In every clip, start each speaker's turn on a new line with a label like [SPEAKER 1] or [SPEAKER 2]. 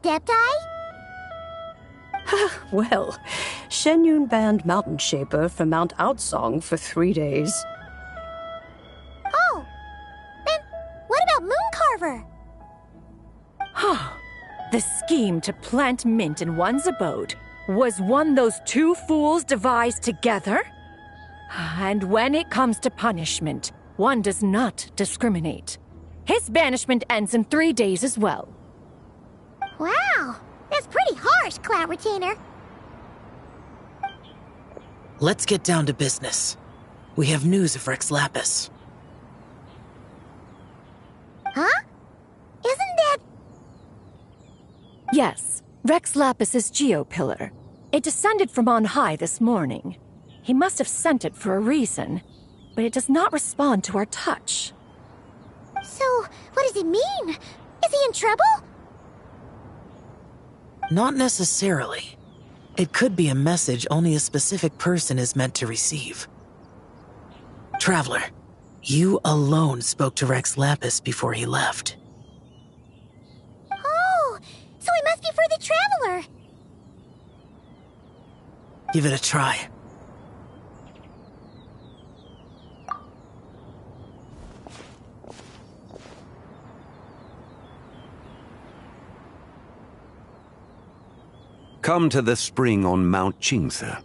[SPEAKER 1] Adepti?
[SPEAKER 2] Well, Shenyun banned Mountain Shaper from Mount Outsong for 3 days.
[SPEAKER 1] Oh, then what about Mooncarver?
[SPEAKER 3] The scheme to plant mint in one's abode was one those two fools devised together? And when it comes to punishment, one does not discriminate. His banishment ends in 3 days as well.
[SPEAKER 1] Wow, that's pretty harsh, Cloud Retainer.
[SPEAKER 4] Let's get down to business. We have news of Rex Lapis.
[SPEAKER 1] Huh? Isn't that...
[SPEAKER 3] Yes, Rex Lapis's Geopillar. It descended from on high this morning. He must have sent it for a reason, but it does not respond to our touch.
[SPEAKER 1] So, what does it mean? Is he in trouble?
[SPEAKER 4] Not necessarily. It could be a message only a specific person is meant to receive. Traveler, you alone spoke to Rex Lapis before he left.
[SPEAKER 1] Oh, so it must be for the Traveler.
[SPEAKER 4] Give it a try.
[SPEAKER 5] Come to the spring on Mount Qingse.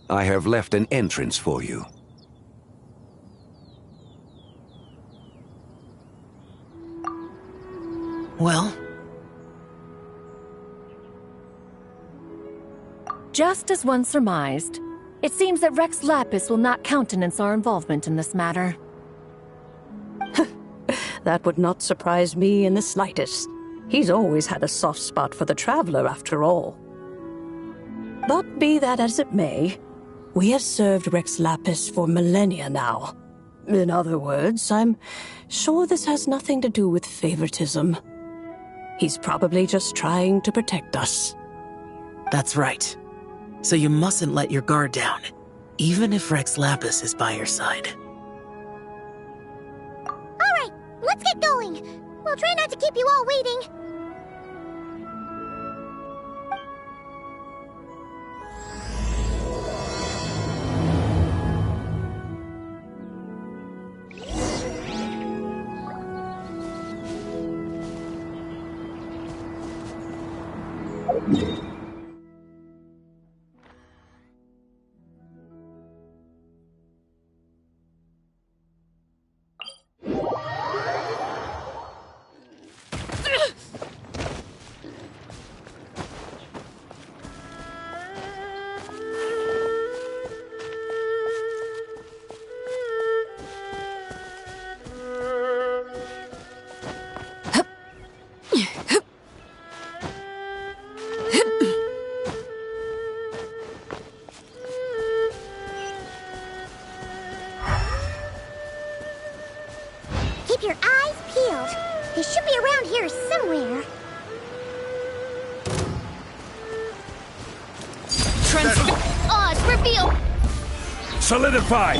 [SPEAKER 5] I have left an entrance for you.
[SPEAKER 4] Well?
[SPEAKER 3] Just as one surmised, it seems that Rex Lapis will not countenance our involvement in this matter.
[SPEAKER 2] That would not surprise me in the slightest. He's always had a soft spot for the Traveler, after all. But be that as it may, we have served Rex Lapis for millennia now. In other words, I'm sure this has nothing to do with favoritism. He's probably just trying to protect us.
[SPEAKER 4] That's right. So you mustn't let your guard down, even if Rex Lapis is by your side.
[SPEAKER 1] All right, let's get going. We'll try not to keep you all waiting. Keep your eyes peeled. They should be around here somewhere.
[SPEAKER 6] Odds, reveal!
[SPEAKER 5] Solidify!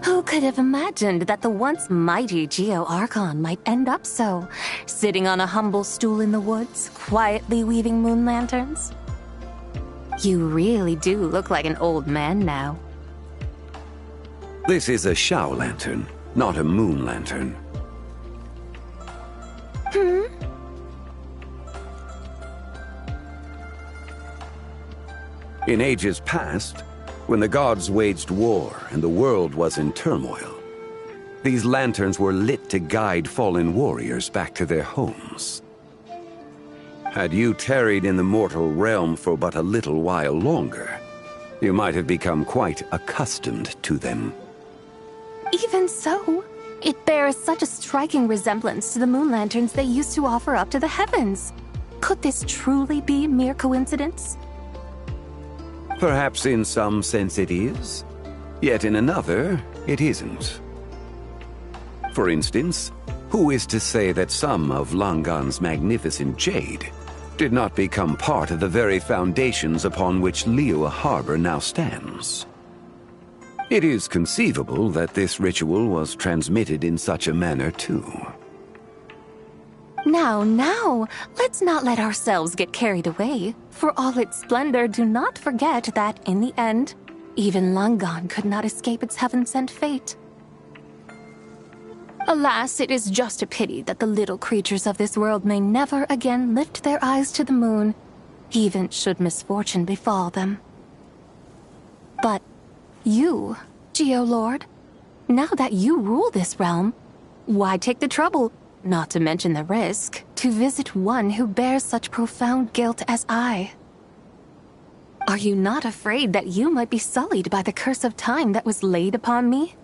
[SPEAKER 6] Who could have imagined that the once mighty Geo Archon might end up so, sitting on a humble stool in the woods, quietly weaving moon lanterns? You really do look like an old man now.
[SPEAKER 5] This is a Shao lantern, not a moon lantern. In ages past, when the gods waged war and the world was in turmoil, these lanterns were lit to guide fallen warriors back to their homes. Had you tarried in the mortal realm for but a little while longer, you might have become quite accustomed to them.
[SPEAKER 6] Even so, it bears such a striking resemblance to the moon lanterns they used to offer up to the heavens. Could this truly be mere coincidence?
[SPEAKER 5] Perhaps in some sense it is, yet in another, it isn't. For instance, who is to say that some of Langan's magnificent jade did not become part of the very foundations upon which Liyue Harbor now stands? It is conceivable that this ritual was transmitted in such a manner too.
[SPEAKER 6] Now, let's not let ourselves get carried away. For all its splendor, do not forget that, in the end, even Langan could not escape its heaven-sent fate. Alas, it is just a pity that the little creatures of this world may never again lift their eyes to the moon, even should misfortune befall them. But you, Geolord, now that you rule this realm, why take the trouble, not to mention the risk, to visit one who bears such profound guilt as I? Are you not afraid that you might be sullied by the curse of time that was laid upon me?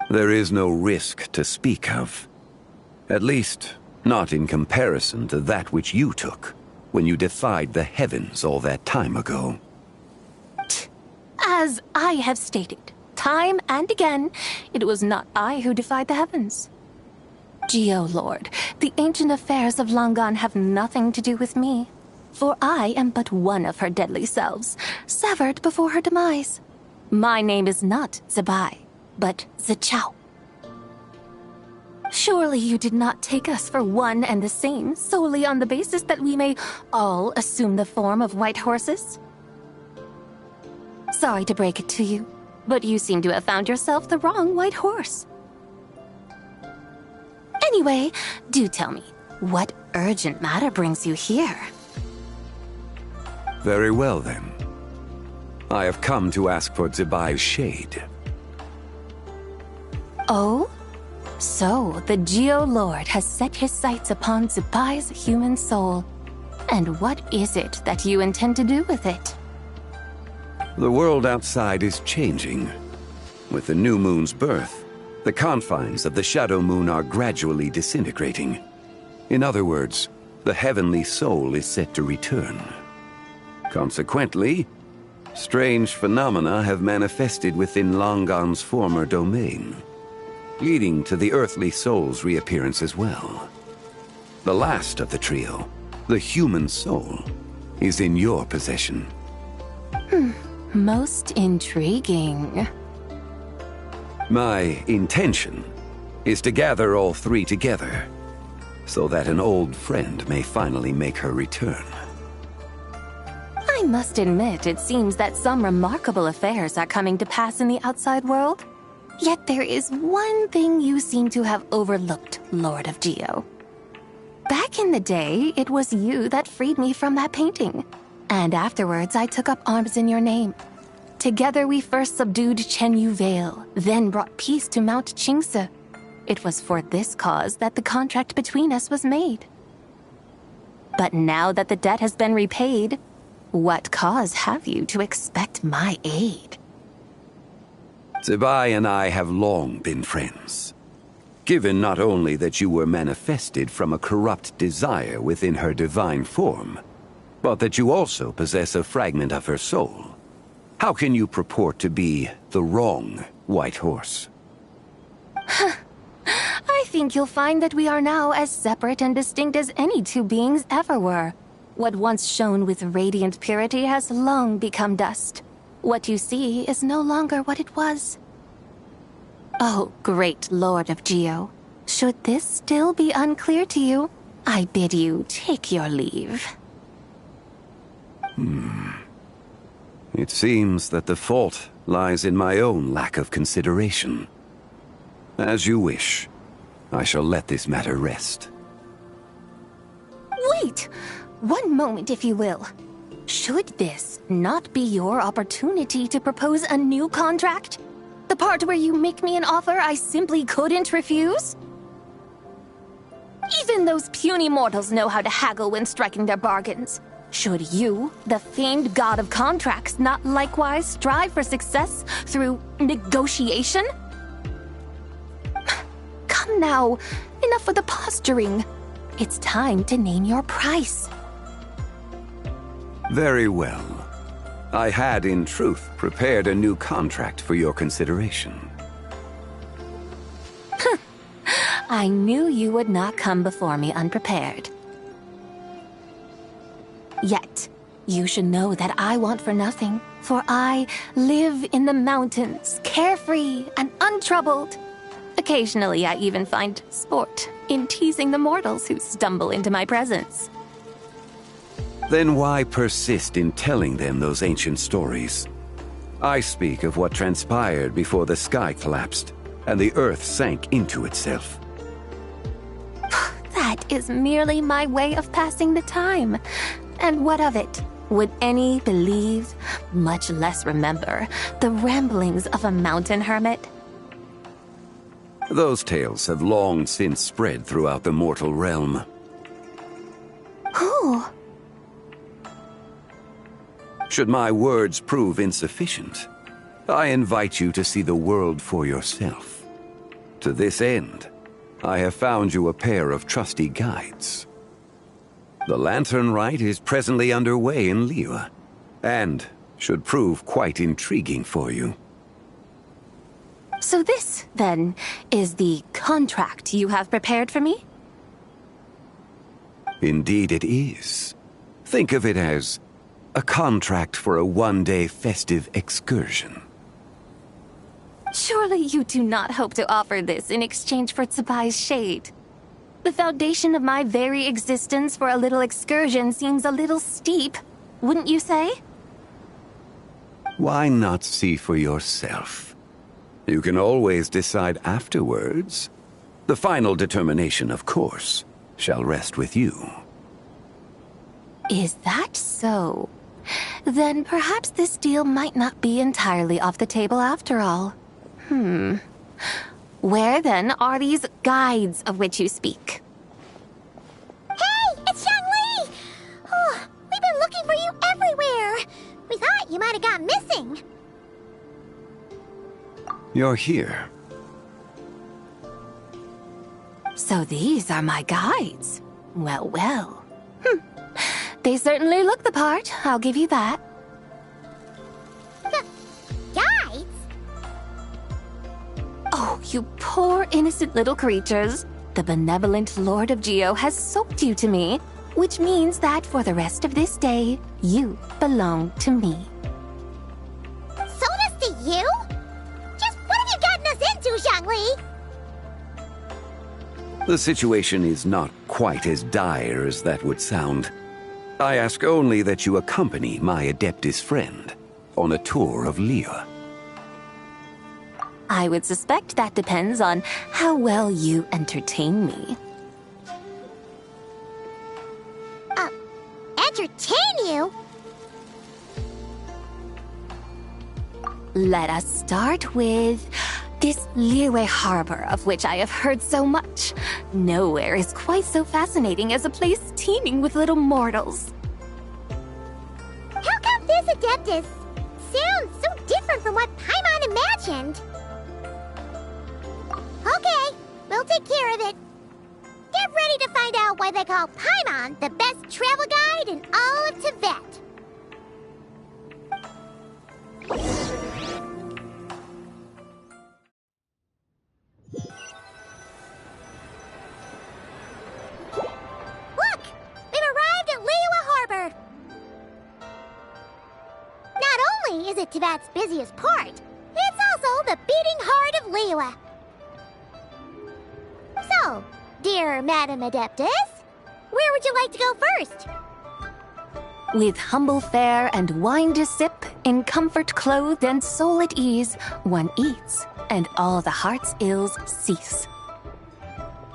[SPEAKER 5] There is no risk to speak of. At least, not in comparison to that which you took when you defied the heavens all that time ago.
[SPEAKER 6] As I have stated, time and again, it was not I who defied the heavens. Geolord, the ancient affairs of Langan have nothing to do with me, for I am but one of her deadly selves, severed before her demise. My name is not Zebai, but Zichao. Surely you did not take us for one and the same solely on the basis that we may all assume the form of white horses? Sorry to break it to you, but you seem to have found yourself the wrong white horse. Anyway, do tell me, what urgent matter brings you here?
[SPEAKER 5] Very well then. I have come to ask for Zebai's shade.
[SPEAKER 6] Oh? So, the Geolord has set his sights upon Zebai's human soul. And what is it that you intend to do with it?
[SPEAKER 5] The world outside is changing. With the new moon's birth, the confines of the shadow moon are gradually disintegrating. In other words, the heavenly soul is set to return. Consequently, strange phenomena have manifested within Langan's former domain, leading to the earthly soul's reappearance as well. The last of the trio, the human soul, is in your possession.
[SPEAKER 6] Most intriguing.
[SPEAKER 5] My intention is to gather all three together, so that an old friend may finally make her return.
[SPEAKER 6] I must admit, it seems that some remarkable affairs are coming to pass in the outside world. Yet there is one thing you seem to have overlooked, Lord of Geo. Back in the day, it was you that freed me from that painting. And afterwards, I took up arms in your name. Together we first subdued Chenyu Vale, then brought peace to Mount Qingse. It was for this cause that the contract between us was made. But now that the debt has been repaid, what cause have you to expect my aid?
[SPEAKER 5] Zebai and I have long been friends. Given not only that you were manifested from a corrupt desire within her divine form, but that you also possess a fragment of her soul, how can you purport to be the wrong white horse?
[SPEAKER 6] I think you'll find that we are now as separate and distinct as any two beings ever were. What once shone with radiant purity has long become dust. What you see is no longer what it was. Oh, great Lord of Geo. Should this still be unclear to you, I bid you take your leave.
[SPEAKER 5] It seems that the fault lies in my own lack of consideration. As you wish. I shall let this matter rest.
[SPEAKER 6] Wait! One moment, if you will. Should this not be your opportunity to propose a new contract? The part where you make me an offer I simply couldn't refuse? Even those puny mortals know how to haggle when striking their bargains. Should you, the famed god of contracts, not likewise strive for success through negotiation? Come now, enough with the posturing. It's time to name your price.
[SPEAKER 5] Very well. I had, in truth, prepared a new contract for your consideration.
[SPEAKER 6] I knew you would not come before me unprepared. Yet, you should know that I want for nothing, for I live in the mountains, carefree and untroubled. Occasionally, I even find sport in teasing the mortals who stumble into my presence.
[SPEAKER 5] Then why persist in telling them those ancient stories? I speak of what transpired before the sky collapsed and the earth sank into itself.
[SPEAKER 6] That is merely my way of passing the time. And what of it? Would any believe, much less remember, the ramblings of a mountain hermit?
[SPEAKER 5] Those tales have long since spread throughout the mortal realm.
[SPEAKER 6] Who?
[SPEAKER 5] Should my words prove insufficient, I invite you to see the world for yourself. To this end, I have found you a pair of trusty guides. The Lantern rite is presently underway in Liyue, and should prove quite intriguing for you.
[SPEAKER 6] So this, then, is the contract you have prepared for me?
[SPEAKER 5] Indeed it is. Think of it as a contract for a one-day festive excursion.
[SPEAKER 6] Surely you do not hope to offer this in exchange for Tsubai's shade. The foundation of my very existence for a little excursion seems a little steep, wouldn't you say?
[SPEAKER 5] Why not see for yourself? You can always decide afterwards. The final determination, of course, shall rest with you.
[SPEAKER 6] Is that so? Then perhaps this deal might not be entirely off the table after all. Where then are these guides of which you speak?
[SPEAKER 1] Hey, it's Xiangli! Oh, we've been looking for you everywhere. We thought you might have gone missing.
[SPEAKER 5] You're here.
[SPEAKER 6] So these are my guides. Well, well. They certainly look the part, I'll give you that.
[SPEAKER 1] Guides?
[SPEAKER 6] Oh, you poor innocent little creatures. The benevolent Lord of Geo has soaked you to me, which means that for the rest of this day, you belong to me.
[SPEAKER 1] Sold us to you? Just what have you gotten us into, Xiangli?
[SPEAKER 5] The situation is not quite as dire as that would sound. I ask only that you accompany my Adeptus friend on a tour of Liyue.
[SPEAKER 6] I would suspect that depends on how well you entertain me.
[SPEAKER 1] Entertain you?
[SPEAKER 6] Let us start with this Liyue harbor of which I have heard so much. Nowhere is quite so fascinating as a place teeming with little mortals.
[SPEAKER 1] How come this Adeptus sounds so different from what Paimon imagined? Okay, we'll take care of it. Get ready to find out why they call Paimon the best travel guide in all of Tibet. Look! We've arrived at Liyue Harbor! Not only is it Tibet's busiest port, it's also the beating heart of Liyue. So, dear Madam Adeptus, where would you like to go first?
[SPEAKER 6] With humble fare and wine to sip, in comfort clothed and soul at ease, one eats, and all the heart's ills cease.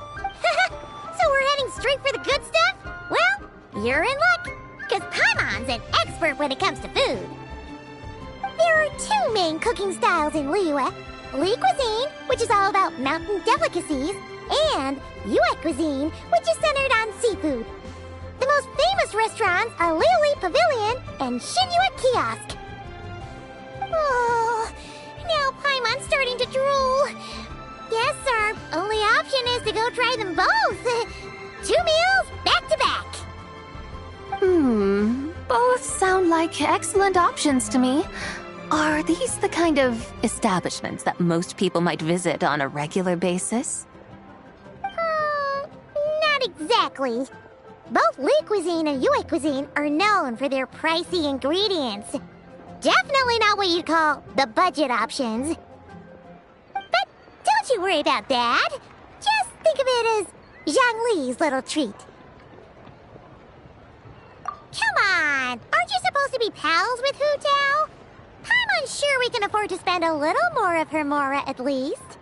[SPEAKER 1] So we're heading straight for the good stuff? Well, you're in luck, because Paimon's Paimon's an expert when it comes to food. There are two main cooking styles in Liyue. Li cuisine, which is all about mountain delicacies, and Yue cuisine, which is centered on seafood. The most famous restaurants are Liuli Pavilion and Shinyue Kiosk. Oh, now Paimon's starting to drool. Yes, our only option is to go try them both. 2 meals, back to back.
[SPEAKER 6] Both sound like excellent options to me. Are these the kind of establishments that most people might visit on a regular basis?
[SPEAKER 1] Not exactly. Both Li cuisine and Yue cuisine are known for their pricey ingredients. Definitely not what you'd call the budget options. But don't you worry about that. Just think of it as Zhang Li's little treat. Come on! Aren't you supposed to be pals with Hu Tao? I'm unsure we can afford to spend a little more of her mora at least.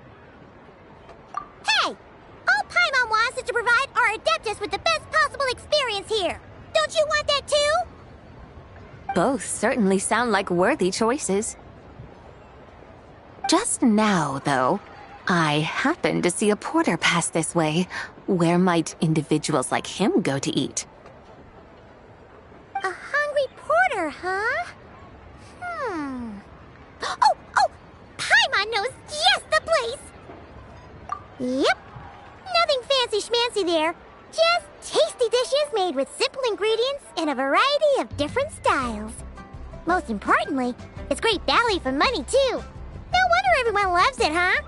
[SPEAKER 1] Hey! All Paimon wants is to provide our Adeptus with the best possible experience here. Don't you want that too?
[SPEAKER 6] Both certainly sound like worthy choices. Just now, though, I happened to see a porter pass this way. Where might individuals like him go to eat?
[SPEAKER 1] A hungry porter, huh? Oh! Paimon knows just the place! Yep. Nothing fancy schmancy there. Just tasty dishes made with simple ingredients in a variety of different styles. Most importantly, it's great value for money, too. No wonder everyone loves it, huh?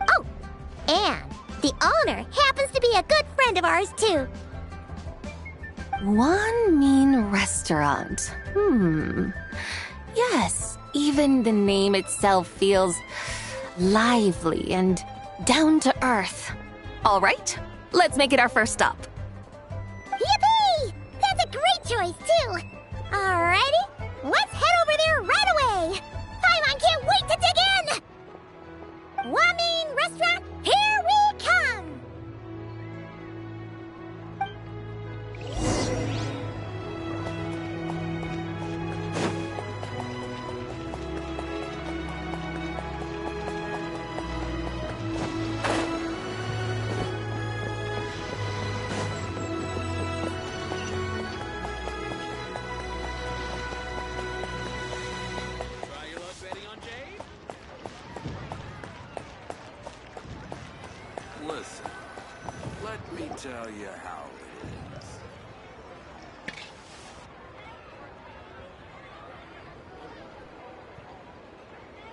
[SPEAKER 1] Oh, and the owner happens to be a good friend of ours, too.
[SPEAKER 6] One mean restaurant. Yes, even the name itself feels lively and down to earth. All right, let's make it our first stop.
[SPEAKER 1] Yippee! That's a great choice, too. Alrighty, let's head over there right away. Paimon can't wait to dig in. Wamin Restaurant, here we come.
[SPEAKER 7] Listen, let me tell you how it is.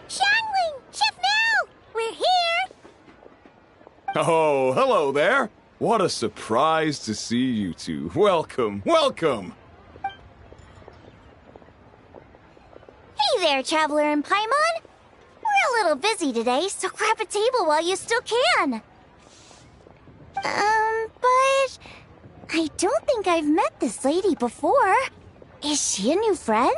[SPEAKER 1] Xiangling! Shift now! We're here!
[SPEAKER 8] Oh, hello there. What a surprise to see you two. Welcome, welcome.
[SPEAKER 1] Hey there, Traveler and Paimon. We're a little busy today, so grab a table while you still can. But I don't think I've met this lady before. Is she a new friend?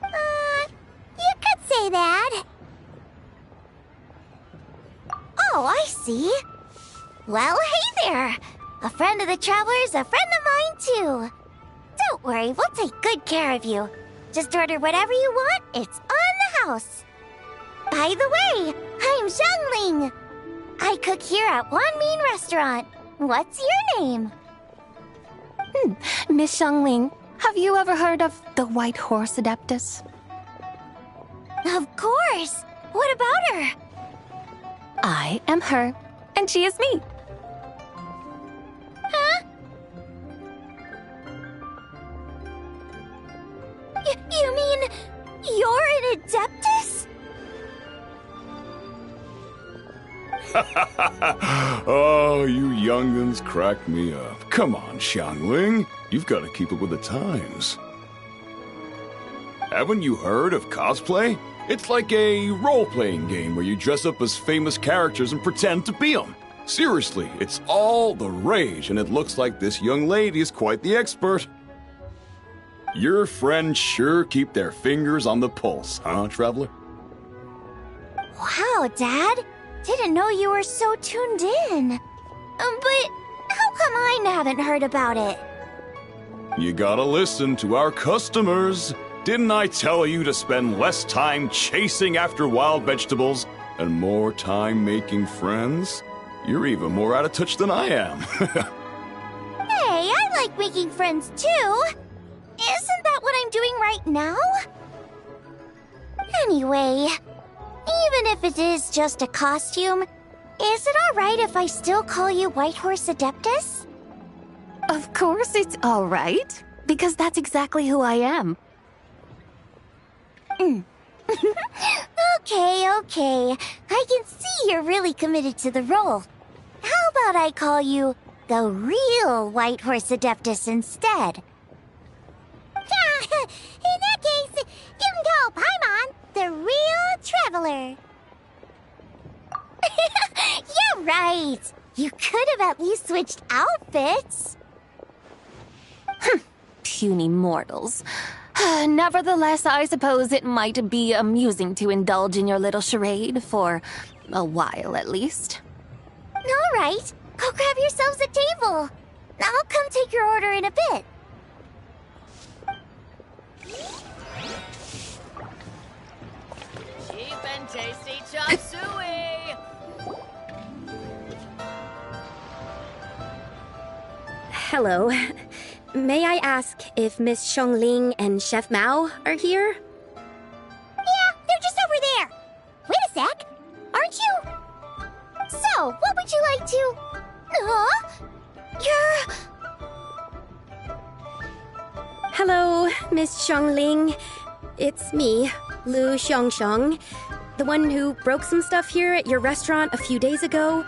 [SPEAKER 1] You could say that. Oh, I see. Well, hey there. A friend of the Traveler's a friend of mine, too. Don't worry, we'll take good care of you. Just order whatever you want, it's on the house. By the way, I'm Xiangling. I cook here at Wanmin Restaurant. What's your name?
[SPEAKER 6] Miss Xiangling, have you ever heard of the White Horse Adeptus?
[SPEAKER 1] Of course. What about her?
[SPEAKER 6] I am her, and she is me.
[SPEAKER 1] Huh? You mean you're an Adeptus?
[SPEAKER 8] Oh, you young'uns crack me up. Come on, Xiangling. You've got to keep up with the times. Haven't you heard of cosplay? It's like a role-playing game where you dress up as famous characters and pretend to be them. Seriously, it's all the rage, and it looks like this young lady is quite the expert. Your friends sure keep their fingers on the pulse, huh, Traveler?
[SPEAKER 1] Wow, Dad. Didn't know you were so tuned in. But how come I haven't heard about it?
[SPEAKER 8] You gotta listen to our customers. Didn't I tell you to spend less time chasing after wild vegetables and more time making friends? You're even more out of touch than I am.
[SPEAKER 1] Hey, I like making friends too. Isn't that what I'm doing right now? Anyway, even if it is just a costume, is it alright if I still call you Whitehorse Adeptus?
[SPEAKER 6] Of course it's all right, because that's exactly who I am.
[SPEAKER 1] Okay. I can see you're really committed to the role. How about I call you the real Whitehorse Adeptus instead? In that case, you can call Paimon the real traveler. Yeah, right. You could have at least switched outfits.
[SPEAKER 6] Puny mortals. Nevertheless, I suppose it might be amusing to indulge in your little charade for a while at least.
[SPEAKER 1] All right, go grab yourselves a table. I'll come take your order in a bit.
[SPEAKER 3] Cheap and tasty chop suey!
[SPEAKER 9] Hello. May I ask if Miss Xiongling and Chef Mao are here?
[SPEAKER 1] Yeah, they're just over there. Wait a sec. Aren't you? So, what would you like to... You're...
[SPEAKER 9] Hello, Miss Xiongling. It's me, Lu Xiongxiong, the one who broke some stuff here at your restaurant a few days ago.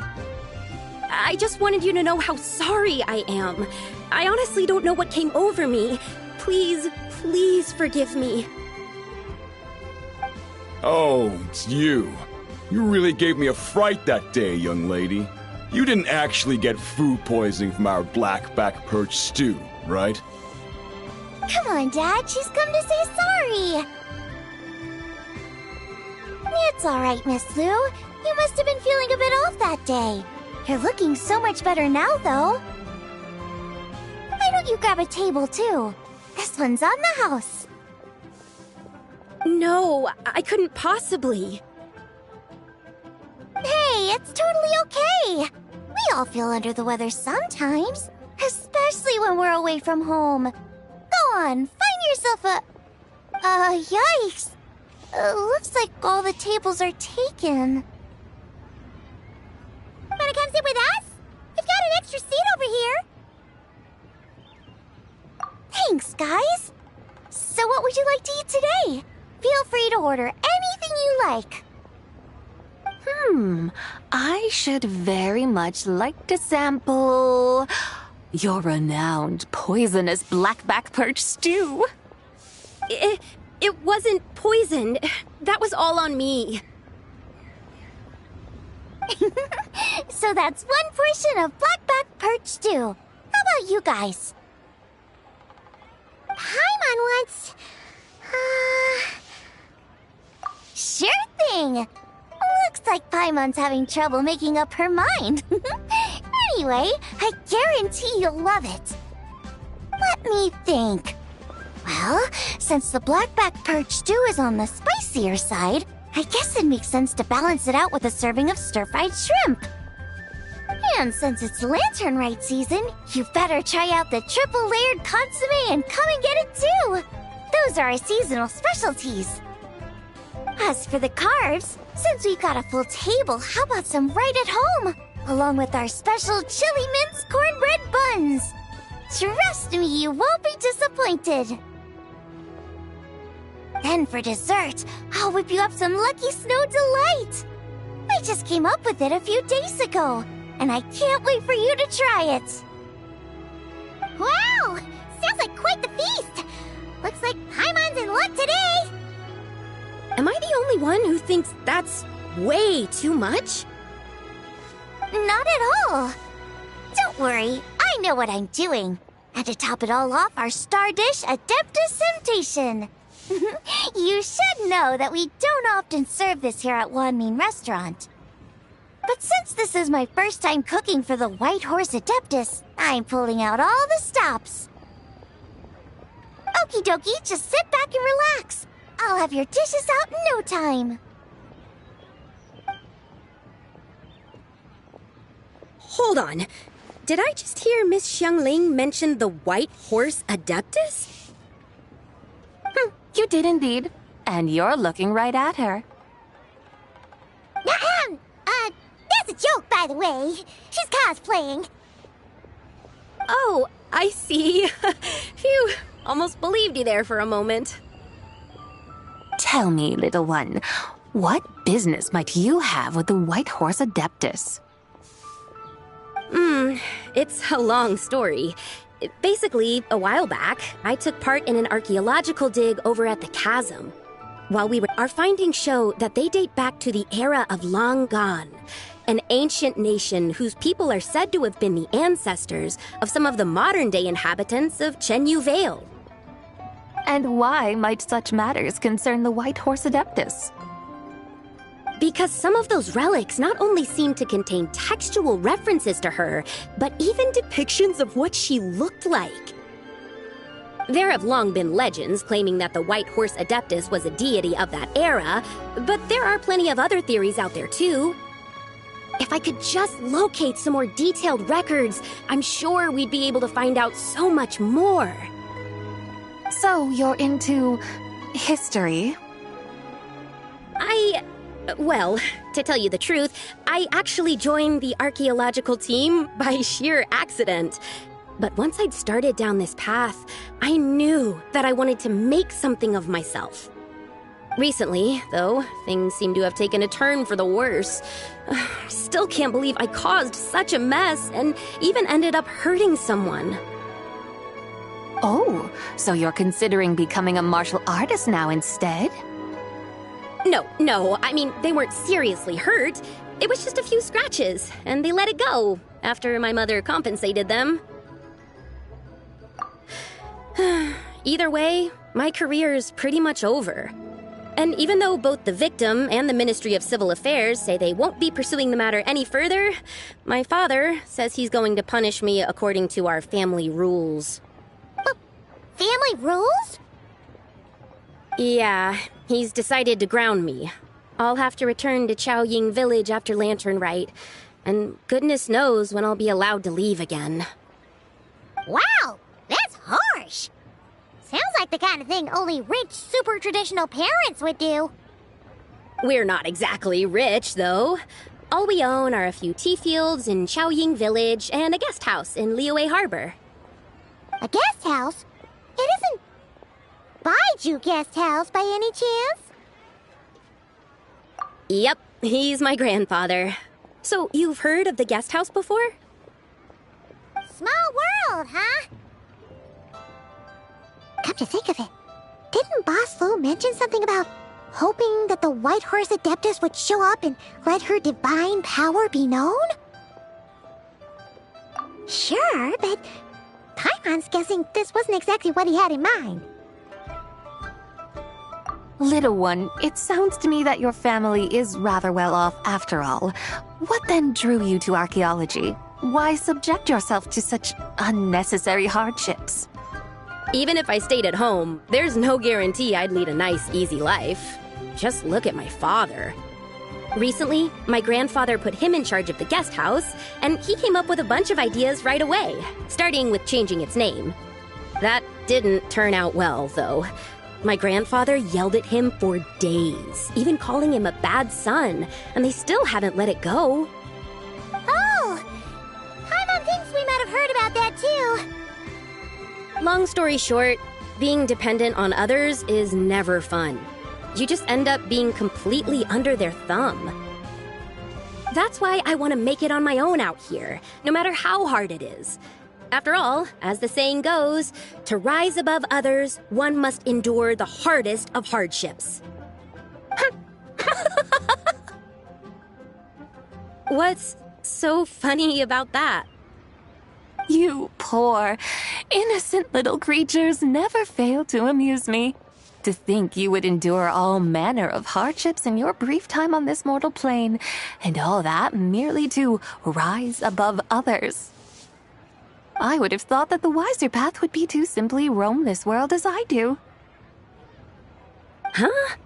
[SPEAKER 9] I just wanted you to know how sorry I am. I honestly don't know what came over me. Please forgive me.
[SPEAKER 8] Oh, it's you. You really gave me a fright that day, young lady. You didn't actually get food poisoning from our black-back perch stew, right?
[SPEAKER 1] Come on, Dad. She's come to say sorry. It's all right, Miss Lu. You must have been feeling a bit off that day. You're looking so much better now, though. Why don't you grab a table, too? This one's on the house.
[SPEAKER 9] No, I couldn't possibly.
[SPEAKER 1] Hey, it's totally okay. We all feel under the weather sometimes, especially when we're away from home. Go on, find yourself a... yikes. Looks like all the tables are taken. Wanna come sit with us? We've got an extra seat over here. Thanks, guys. So what would you like to eat today? Feel free to order anything you like.
[SPEAKER 6] I should very much like to sample your renowned poisonous blackback perch stew.
[SPEAKER 9] It wasn't poisoned. That was all on me.
[SPEAKER 1] So that's one portion of blackback perch stew. How about you guys? Paimon wants... Sure thing. Looks like Paimon's having trouble making up her mind. Anyway, I guarantee you'll love it. Let me think. Well, since the blackback perch stew is on the spicier side, I guess it makes sense to balance it out with a serving of stir-fried shrimp. And since it's Lantern Rite season, you better try out the triple-layered consommé and come and get it too! Those are our seasonal specialties. As for the carbs, since we've got a full table, how about some right at home? Along with our special chili mince cornbread buns. Trust me, you won't be disappointed. Then for dessert, I'll whip you up some Lucky Snow Delight. I just came up with it a few days ago, and I can't wait for you to try it. Wow! Sounds like quite the feast! Looks like Paimon's in luck today!
[SPEAKER 9] Am I the only one who thinks that's way too much?
[SPEAKER 1] Not at all. Don't worry, I know what I'm doing. And to top it all off, our star dish, Adeptus Temptation. You should know that we don't often serve this here at Wanmin Restaurant. But since this is my first time cooking for the White Horse Adeptus, I'm pulling out all the stops. Okie dokie, just sit back and relax. I'll have your dishes out in no time.
[SPEAKER 9] Hold on. Did I just hear Miss Xiangling mention the White Horse Adeptus?
[SPEAKER 6] You did indeed. And you're looking right at her.
[SPEAKER 1] That's a joke, by the way. She's cosplaying.
[SPEAKER 9] Oh, I see. Phew, almost believed you there for a moment.
[SPEAKER 6] Tell me, little one, what business might you have with the White Horse Adeptus?
[SPEAKER 9] It's a long story. Basically, a while back, I took part in an archaeological dig over at the chasm. Our findings show that they date back to the era of Long Gone, an ancient nation whose people are said to have been the ancestors of some of the modern-day inhabitants of Chenyu Vale.
[SPEAKER 6] And why might such matters concern the White Horse Adeptus?
[SPEAKER 9] Because some of those relics not only seem to contain textual references to her, but even depictions of what she looked like. There have long been legends claiming that the White Horse Adeptus was a deity of that era, but there are plenty of other theories out there too. If I could just locate some more detailed records, I'm sure we'd be able to find out so much more.
[SPEAKER 6] So you're into history?
[SPEAKER 9] Well, to tell you the truth, I actually joined the archaeological team by sheer accident. But once I'd started down this path, I knew that I wanted to make something of myself. Recently, though, things seem to have taken a turn for the worse. Still can't believe I caused such a mess and even ended up hurting someone.
[SPEAKER 6] Oh, so you're considering becoming a martial artist now instead?
[SPEAKER 9] No, I mean, they weren't seriously hurt. It was just a few scratches, and they let it go after my mother compensated them. Either way, my career's pretty much over. And even though both the victim and the Ministry of Civil Affairs say they won't be pursuing the matter any further, my father says he's going to punish me according to our family rules.
[SPEAKER 1] Family rules?
[SPEAKER 9] Yeah, he's decided to ground me. I'll have to return to Chaoying Village after Lantern Rite, and goodness knows when I'll be allowed to leave again.
[SPEAKER 1] Wow, that's harsh. Sounds like the kind of thing only rich, super traditional parents would do.
[SPEAKER 9] We're not exactly rich, though. All we own are a few tea fields in Chaoying Village and a guest house in Liyue Harbor.
[SPEAKER 1] A guest house? It isn't Baiju Guest House by any chance?
[SPEAKER 9] Yep, he's my grandfather. So, you've heard of the guest house before?
[SPEAKER 1] Small world, huh? Come to think of it, didn't Boss Lu mention something about hoping that the White Horse Adeptus would show up and let her divine power be known? Sure, but Paimon's guessing this wasn't exactly what he had in mind.
[SPEAKER 6] Little one, it sounds to me that your family is rather well off after all. What then drew you to archaeology? Why subject yourself to such unnecessary hardships?
[SPEAKER 9] Even if I stayed at home, there's no guarantee I'd lead a nice, easy life. Just look at my father. Recently, my grandfather put him in charge of the guest house, and he came up with a bunch of ideas right away, starting with changing its name. That didn't turn out well, though. My grandfather yelled at him for days, even calling him a bad son, and they still haven't let it go.
[SPEAKER 1] Oh! Paimon thinks we might have heard about that too.
[SPEAKER 9] Long story short, being dependent on others is never fun. You just end up being completely under their thumb. That's why I want to make it on my own out here, no matter how hard it is. After all, as the saying goes, to rise above others, one must endure the hardest of hardships. What's so funny about that?
[SPEAKER 6] You poor, innocent little creatures never fail to amuse me. To think you would endure all manner of hardships in your brief time on this mortal plane, and all that merely to rise above others. I would have thought that the wiser path would be to simply roam this world as I do.
[SPEAKER 9] Huh?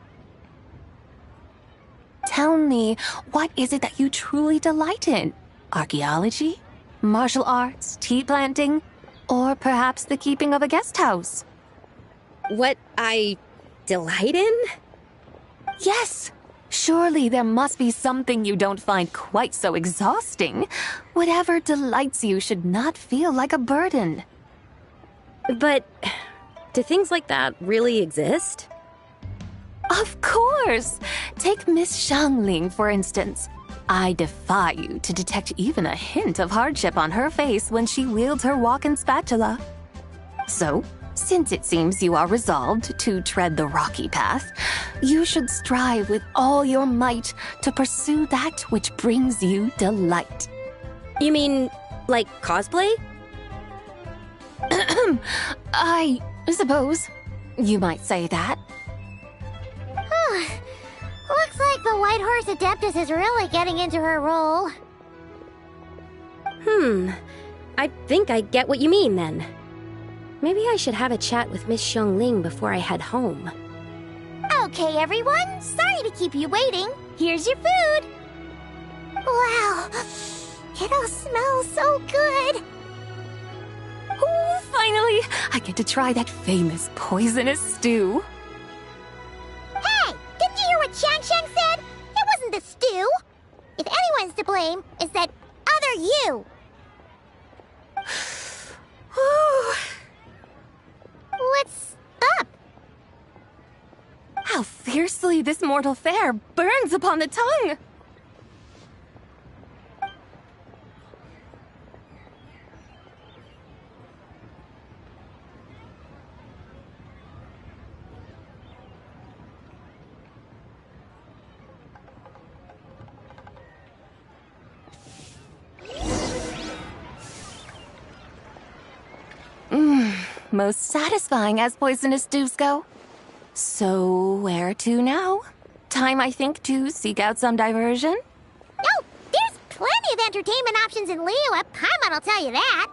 [SPEAKER 6] Tell me, what is it that you truly delight in? Archaeology? Martial arts? Tea planting? Or perhaps the keeping of a guest house?
[SPEAKER 9] What I delight in?
[SPEAKER 6] Yes! Surely there must be something you don't find quite so exhausting. Whatever delights you should not feel like a burden.
[SPEAKER 9] But do things like that really exist?
[SPEAKER 6] Of course! Take Miss Xiangling, for instance. I defy you to detect even a hint of hardship on her face when she wields her walking spatula. So, since it seems you are resolved to tread the rocky path, you should strive with all your might to pursue that which brings you delight.
[SPEAKER 9] You mean, like cosplay?
[SPEAKER 6] I suppose you might say that.
[SPEAKER 1] Looks like the White Horse Adeptus is really getting into her role.
[SPEAKER 9] I think I get what you mean then. Maybe I should have a chat with Miss Xiangling before I head home.
[SPEAKER 1] Okay, everyone. Sorry to keep you waiting. Here's your food. Wow. It all smells so good.
[SPEAKER 6] Oh, finally! I get to try that famous poisonous stew.
[SPEAKER 1] Hey! Didn't you hear what Shang Shang said? It wasn't the stew. If anyone's to blame, it's that other you. What's up?
[SPEAKER 6] How fiercely this mortal fare burns upon the tongue! Most satisfying as poisonous stews go. So, where to now? Time, I think, to seek out some diversion?
[SPEAKER 1] Oh, there's plenty of entertainment options in Liyue. Paimon will tell you that.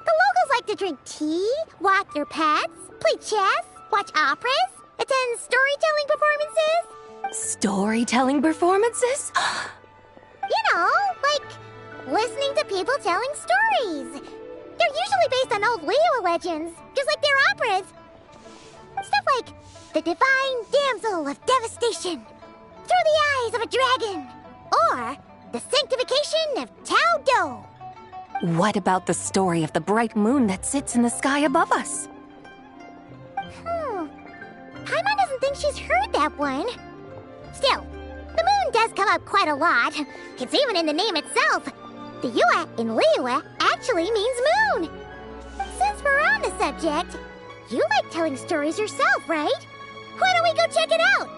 [SPEAKER 1] The locals like to drink tea, walk their pets, play chess, watch operas, attend storytelling performances.
[SPEAKER 6] Storytelling performances?
[SPEAKER 1] You know, like listening to people telling stories. They're usually based on old Liyue legends, just like their operas. Stuff like the Divine Damsel of Devastation, Through the Eyes of a Dragon, or the Sanctification of Tao Do.
[SPEAKER 6] What about the story of the bright moon that sits in the sky above us?
[SPEAKER 1] Paimon doesn't think she's heard that one. Still, the moon does come up quite a lot. It's even in the name itself. The Yue in Liyue actually means moon. Since we're on the subject, you like telling stories yourself, right? Why don't we go check it out?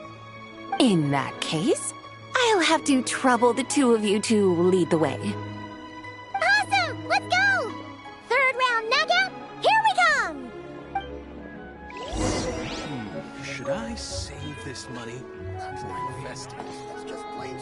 [SPEAKER 6] In that case, I'll have to trouble the two of you to lead the way.
[SPEAKER 1] Awesome! Let's go! Third round knockout, here we come!
[SPEAKER 10] Should I save this money or invest it? Let's just plain